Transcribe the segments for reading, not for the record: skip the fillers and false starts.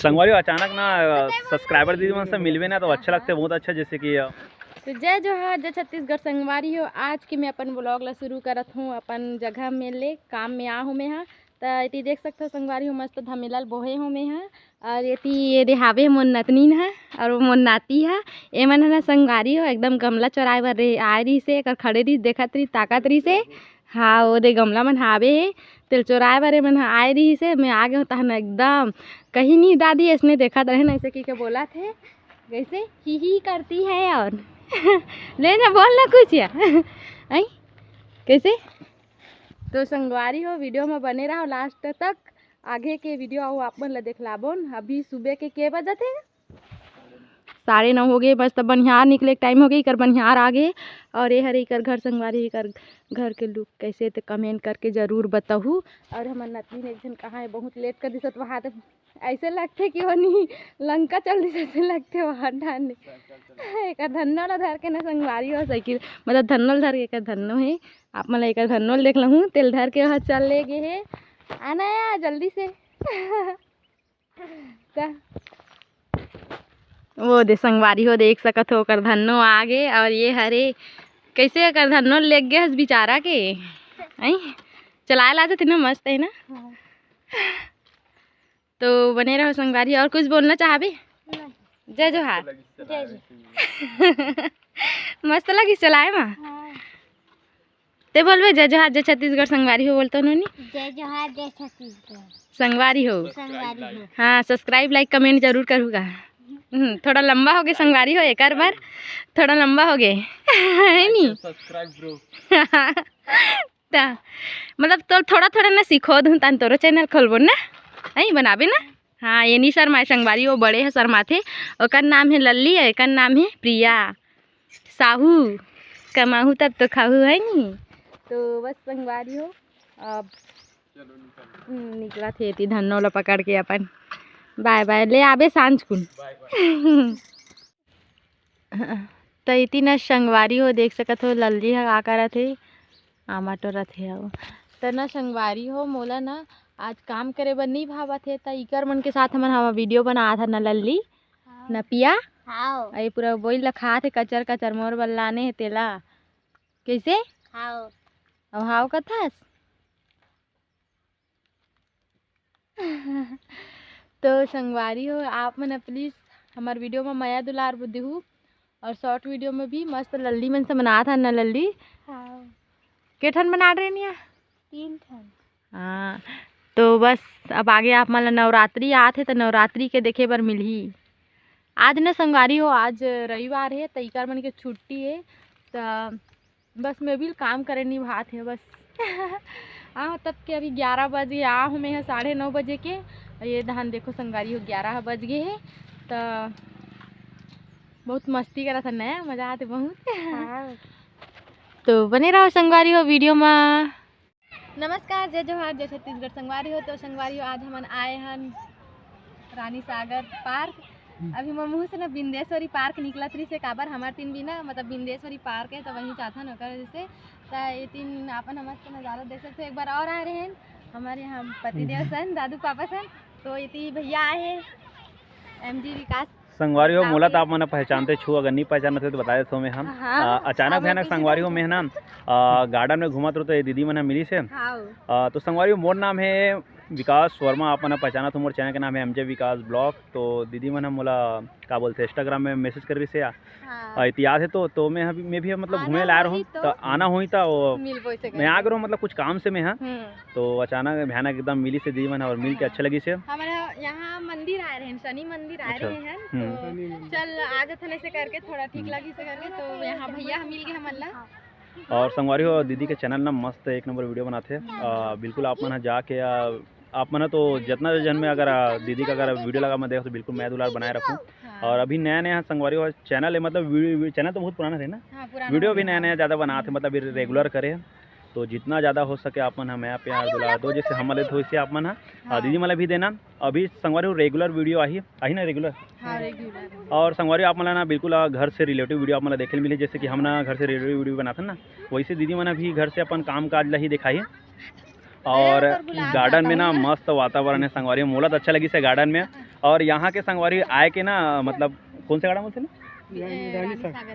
संगवारी अचानक ना सब्सक्राइबर दीदी मन से मिलवे ना तो अच्छा लगता है, बहुत अच्छा। जैसे कि तो जय जोहार, जय छत्तीसगढ़ संगवारी हो। आज के मैं अपन ब्लॉग ला शुरू करत हूँ अपन जगह में ले काम में आ हूँ मैं हाँ। तो ये देख सकते हो संगवारी हो, मस्त धमेलाल बोहे हूँ मैं हाँ। और ये देहावे मोन नतनीन है और वो मोन नाती है। ए मन है संगवारी हो एकदम गमला चौराए बर आए रही से कर खड़े रही देखत रही ताकत रही से। हाँ वो दे गमला मन हावे है तिल चौराए बारे मन आए रही से मैं आ गया तहन एकदम कहीं नहीं दादी इसने देखा रहे ना ऐसे की बोला थे कैसे ही करती है और ले ना बोल ना कुछ यार आई कैसे। तो संगवारी हो वीडियो में बने रहो लास्ट तक, आगे के वीडियो आओ आप मन ला देखलाबोन। अभी सुबह के बजे थे 9:30 हो गए, बस तब बनिहार निकले टाइम हो गई कर बनिहार आ गए। और ये हरे कर घर संगवारी कर घर के लुक कैसे तो कमेंट करके ज़रूर बताऊँ। और हमारे नतनी एक दिन कहाँ है बहुत लेट कर दिसत वहाँ तो ऐसे लगते कि वो नहीं लंका चल दी ऐसे लगते वहाँ ढाने एक धन्नो ला धर के ना संगवारी हो साइकिल मतलब धन्नो धर के एक धन्नो है आप मतलब एक धन्नो देख लूँ तेल धर के वहाँ चल ले गए है आना यार जल्दी से वो दे संगवारी हो देख सकत हो कर धन्नो आगे। और ये हरे कैसे कर धन्नो ले गए बेचारा के आई चलाए लाते थे ना मस्त है ना। तो बने रहो संगवारी। और कुछ बोलना चाहबे? जय जोहार मस्त लगी चलाए माँ ते बोलबे जय जोहार जय छत्तीसगढ़ संगवारी हो बोलते उन्होंने जय जोहार जय छत्तीसगढ़ संगवारी हो। संगवारी हो हाँ सब्सक्राइब लाइक कमेंट जरूर करूँगा। थोड़ा लंबा हो गया संगवारी हो एक बार थोड़ा लंबा हो गए है नी सब्सक्राइब ब्रो मतलब तो थोड़ा थोड़ा ना सीखो दूँ तान तोरो चैनल खोलबो ना आई बनाबे ना। हाँ ये नहीं शर्मा संगवारी वो बड़े है शर्माथे और नाम है लल्ली है एक नाम है प्रिया साहू कमाहू तब तो खाहू है नी। तो बस संगवारी हो अब निकला थे धन्नो ला पकड़ के अपन बाय बाय ले आबे सांझ कुन तो इतनी न संगवारी हो देख सकत हो लल्ली है का करत है आमा टोरत है तो न संगवारी हो मोला ना आज काम करे बर नहीं भावत है तो इकर मन के साथ हमन हवा वीडियो बना था न लल्ली न पिया हाओ ये पूरा बोई ला खा थे कचर कचर मोर बल्लाने है तेला कैसे हाओ अब हाव कथास तो संगवारी हो आप मन प्लीज़ हमारे वीडियो में माया दुलार बुद्धि हूँ और शॉर्ट वीडियो में भी मस्त लल्ली मन से बना था न लल्ली हाओ के ठन बना रहे निया 3 ठन। हाँ तो बस अब आगे आप मन नवरात्रि आते तो नवरात्रि के देखे बर मिलही। आज न संगवारी हो आज रविवार है तो इकर मन के छुट्टी है तो बस मैं भी काम करे नहीं भात है बस हाँ तब के अभी 11 बजे आ हूँ मैं 9:30 बजे के। ये धान देखो संगवारी हो 11 बज गए है तो बहुत मस्ती करा था नया मज़ा आते बहुत तो बने रहो संगवारी हो वीडियो में। नमस्कार जय जोहार जय छत्तीसगढ़ संगवारी हो। तो संगवारी हो आज हम आए हैं रानी सागर पार्क। अभी मैं मुँह से ना बिंदेश्वरी पार्क निकला थी से काबर हमारे तीन भी ना मतलब बिंदेश्वरी पार्क है तो वहीं चाहता न कर जैसे तो ये तीन अपन मस्त नज़ारा देख सकते हो। एक बार और आ रहे हैं हमारे यहाँ पतिदेव सन दादू पापा सन तो ये भैया आए हैं MG विकास संगवारी हो मोला तो आप मन पहचानते छू, अगर नहीं पहचानते तो बता देते मैं हम। हाँ, अचानक भयानक संगवारी हो मैं ना गार्डन में घूमत रहो तो ये दीदी मन मिली से। तो संगवारी हो मोर नाम है विकास वर्मा, आप मन पहचाना तो मोर चैनल का नाम है MJ विकास ब्लॉग। तो दीदी मन मोला का बोलते इंस्टाग्राम में मैसेज कर रही से इतिहास है तो मैं भी मतलब घूमे ला रहा हूँ तो आना हुई था मैं आ गया मतलब कुछ काम से मैं हाँ। तो अचानक भयानक एकदम मिली से दीदी मन और मिल के अच्छा लगी से। हमारे यहाँ मंदिर आए रहे हैं शनि मंदिर आए रहे हैं तो चल आ जाते ऐसे करके थोड़ा ठीक लगी से करके तो यहाँ भैया मिल गए हमारा। और संगवारी हो दीदी के चैनल ना मस्त एक नंबर वीडियो बनाते हैं बिल्कुल आप मन जाके आप मन तो जितना जन में अगर दीदी का अगर वीडियो लगा मैं देखो तो बिल्कुल मैं दुलार बनाए रखूँ। और अभी नया नया संगवारी हो चैनल है मतलब चैनल तो बहुत पुराना है ना वीडियो भी नया नया ज़्यादा बनाते मतलब रेगुलर करे तो जितना ज़्यादा हो सके आप मन हमें प्यार दुलार दो जैसे हम तो इसे आप मन दीदी मला भी देना। अभी संगवारी हो रेगुलर वीडियो आई ना रेगुलर और संगवारी आप मला ना बिल्कुल घर से रिलेटिव वीडियो आप मला देखे मिली जैसे कि हम ना घर से रिलेटिव वीडियो बनाते ना वैसे दीदी मना भी घर से अपन काम काज ला ही दिखाई। और गार्डन में ना मस्त वातावरण है संगवारी मोला तो अच्छा लगी से गार्डन में और यहाँ के संगवारी आए के ना मतलब कौन से गाड़ा बोलते हैं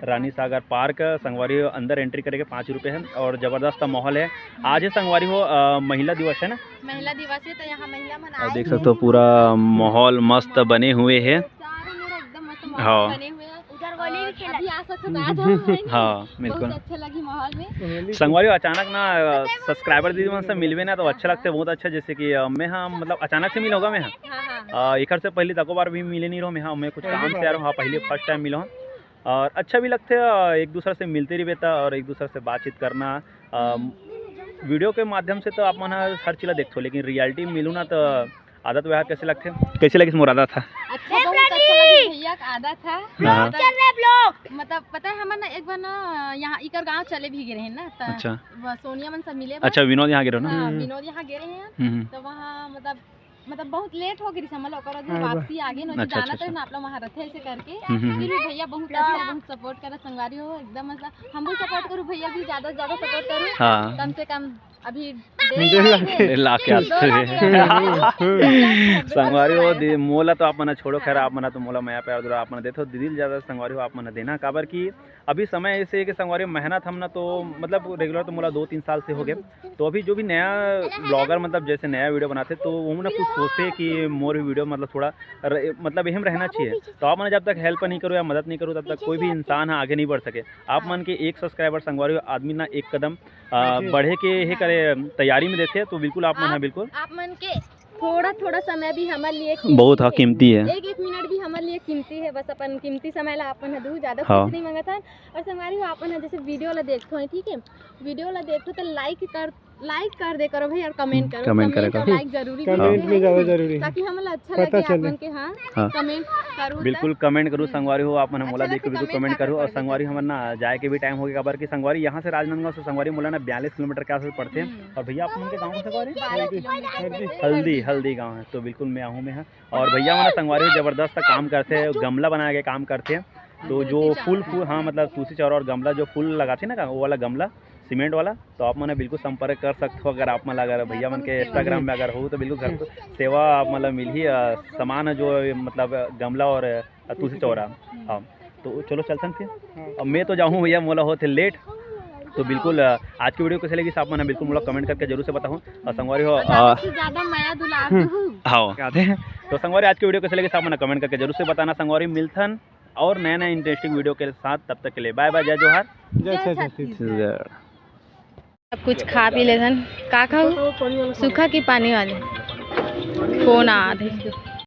रानी सागर पार्क संगवारी हो अंदर एंट्री करेंगे 5 रुपये है और ज़बरदस्त माहौल है। आज है संगवारी हो महिला दिवस है ना, महिला दिवस है तो यहाँ महिला और मनाए देख सकते हो पूरा माहौल मस्त बने हुए है। एकदम मस्त हाँ। माहौल बने हुए हैं। उधर वाली भी अभी आ सकते हो तो आ जाओ। हाँ बिल्कुल बहुत अच्छा लगी माहौल में। संगवारी हो अचानक ना सब्सक्राइबर दीदी मन से मिलवे ना तो अच्छा लगता है, बहुत अच्छा। जैसे कि मैं हाँ मतलब अचानक से मिल होगा मैं हाँ एक से पहले तको बार भी मिले नहीं रहो मैं हाँ, मैं कुछ काम से आ रहा हूँ हाँ, पहले फर्स्ट टाइम मिला हूँ और अच्छा भी लगता है। एक दूसरे से मिलते रही बेता और एक दूसरे से बातचीत करना। वीडियो के माध्यम से तो आप मन हर चीज़ देखते हो, लेकिन रियलिटी में मिलूँ ना तो आदत व्यवहार कैसे लगते, कैसे लगी मोर आदत था? अच्छा बहुत अच्छा लगी भैया का आदत था। हाँ। मतलब पता है हम ना एक बार ना यहाँ इकर गांव चले भी गए हैं ना तो अच्छा सोनिया मन सब मिले। अच्छा विनोद यहाँ गिरो ना? हाँ, विनोद यहाँ गए हैं तो वहाँ मतलब बहुत लेट हो गई समझ लो वापसी आगे ना अच्छा, जाना अच्छा, तो ना आप लोग वहाँ रथे ऐसे करके फिर भी भैया बहुत अच्छा बहुत सपोर्ट करा संगवारी हो एकदम मतलब हम भी सपोर्ट करूँ भैया भी ज़्यादा से ज़्यादा सपोर्ट करूँ। हाँ कम से कम अभी 1.5 लाख के संगवारी हो मोला तो आप मना छोड़ो खैर आप मना तो मोला माया प्यार आप मना देते हो दीदी ज़्यादा संगवारी हो आप मना देना काबर की अभी समय ऐसे है कि संगवारी मेहनत हम ना तो मतलब रेगुलर तो मोला 2-3 साल से हो गए। तो अभी जो भी नया ब्लॉगर मतलब जैसे नया वीडियो बनाते तो वो ना कुछ सोचते कि मोर वीडियो मतलब थोड़ा मतलब अहम रहना चाहिए। तो आप मैंने जब तक हेल्प नहीं करो या मदद नहीं करो तब तक कोई भी इंसान आगे नहीं बढ़ सके। आप मन के 1 सब्सक्राइबर संगवारी हो आदमी ना एक कदम बढ़े के हे करे तैयारी में देते तो बिल्कुल आप मन बिल्कुल आप मन के थोड़ा समय भी हमारे लिए बहुत हाँ कीमती है। एक मिनट भी हमारे लिए कीमती है। बस अपन कीमती समय ला अपन दू ज़्यादा हाँ। कुछ नहीं मांगा था। और संगवारी हो अपन जैसे वीडियो ला देखते हो ठीक है, वीडियो ला देखते तो लाइक कर दे करो भाई और कमेंट करो। कमेंट करे और लाइक जरूरी कमेंट में ज़्यादा जरूरी है ताकि हमें अच्छा लगे अपन के। हाँ हाँ। कमेंट करो बिल्कुल कमेंट करूँ संगवारी हो आप मन मोला देख के बिल्कुल कमेंट करो। और संगवारी हमन ना जाए के भी टाइम हो गया खबर की संगवारी यहाँ से राजनांदगांव से संगवारी मोला ना 42 किलोमीटर के आसपास पड़ते हैं। और भैया आप मन के गाँव में संगवारी हल्दी गाँव है तो बिल्कुल मैं आहूँ में है। और भैया हमारा संगवारी ज़बरदस्त काम करते हैं, गमला बना के काम करते हैं। तो जो फूल हाँ मतलब तुलसी चौरा और गमला जो फूल लगाते हैं ना वो वाला गमला सीमेंट वाला तो आप मैंने बिल्कुल संपर्क कर सकते हो। अगर आप मतलब अगर भैया मन के इंस्टाग्राम में अगर हो तो बिल्कुल घर सेवा आप मतलब मिल ही सामान जो मतलब गमला और तुलसी चौरा। हाँ तो चलो चलते हैं फिर। अब मैं तो जाऊँ भैया मोला होते लेट तो बिल्कुल आज की वीडियो कैसे लगी आप मैंने बिल्कुल मोला कमेंट करके जरूर से बताऊँ। और संगवारी हो ज़्यादा माया दुलार हाँ कहते हैं तो संगवारी आज की वीडियो कैसे लगी आप मैंने कमेंट करके जरूर से बताना। संगवारी मिलथन और नए इंटरेस्टिंग वीडियो के साथ, तब तक के लिए बाय बाय, जय जोहार। सब कुछ खा पी ले धन का खाऊ सूखा की पानी वाले फोन आ